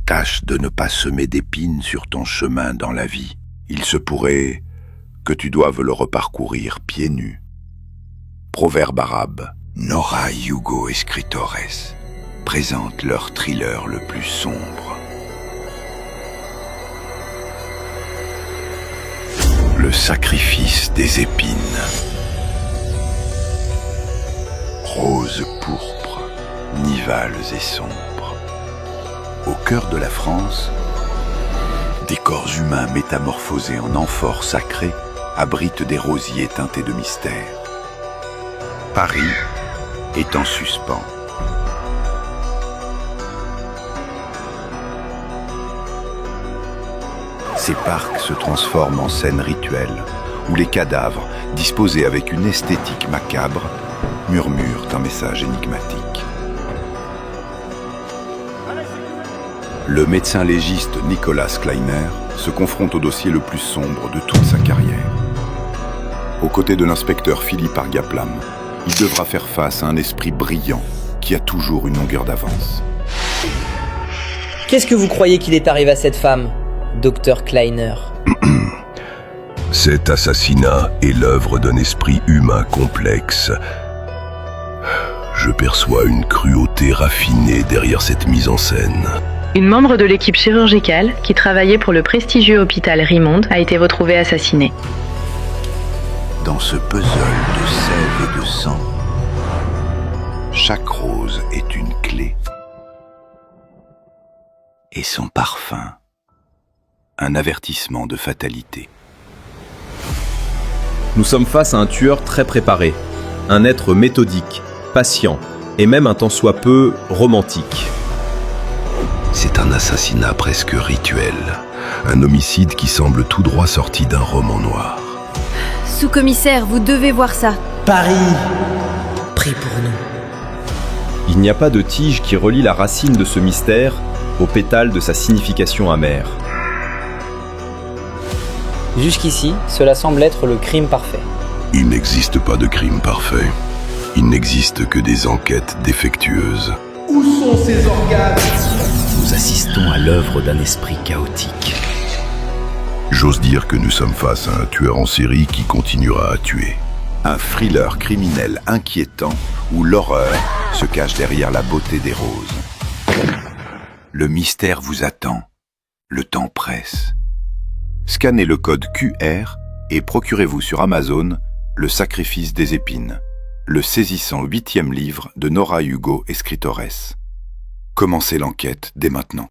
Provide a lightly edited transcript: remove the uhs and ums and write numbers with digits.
Tâche de ne pas semer d'épines sur ton chemin dans la vie. Il se pourrait que tu doives le reparcourir pieds nus. Proverbe arabe. Nora Hugo Escritores présente leur thriller le plus sombre. Le sacrifice des épines. Roses pourpres, nivales et sombres. Au cœur de la France, des corps humains métamorphosés en amphores sacrées abritent des rosiers teintés de mystère. Paris est en suspens. Ces parcs se transforment en scènes rituelles où les cadavres, disposés avec une esthétique macabre, murmurent un message énigmatique. Le médecin légiste Nicolas Kleiner se confronte au dossier le plus sombre de toute sa carrière. Aux côtés de l'inspecteur Philippe Argaplam, il devra faire face à un esprit brillant qui a toujours une longueur d'avance. Qu'est-ce que vous croyez qu'il est arrivé à cette femme, docteur Kleiner? Cet assassinat est l'œuvre d'un esprit humain complexe. Je perçois une cruauté raffinée derrière cette mise en scène. Une membre de l'équipe chirurgicale, qui travaillait pour le prestigieux hôpital Rimonde, a été retrouvée assassinée. Dans ce puzzle de sève et de sang, chaque rose est une clé. Et son parfum, un avertissement de fatalité. Nous sommes face à un tueur très préparé, un être méthodique, patient et même un tant soit peu romantique. C'est un assassinat presque rituel, un homicide qui semble tout droit sorti d'un roman noir. Sous-commissaire, vous devez voir ça. Paris, prie pour nous. Il n'y a pas de tige qui relie la racine de ce mystère au pétale de sa signification amère. Jusqu'ici, cela semble être le crime parfait. Il n'existe pas de crime parfait. Il n'existe que des enquêtes défectueuses. Où sont ces organes? Nous assistons à l'œuvre d'un esprit chaotique. J'ose dire que nous sommes face à un tueur en série qui continuera à tuer. Un thriller criminel inquiétant où l'horreur se cache derrière la beauté des roses. Le mystère vous attend. Le temps presse. Scannez le code QR et procurez-vous sur Amazon Le sacrifice des épines, le saisissant 8e livre de Nora Hugo Escritores. Commencez l'enquête dès maintenant.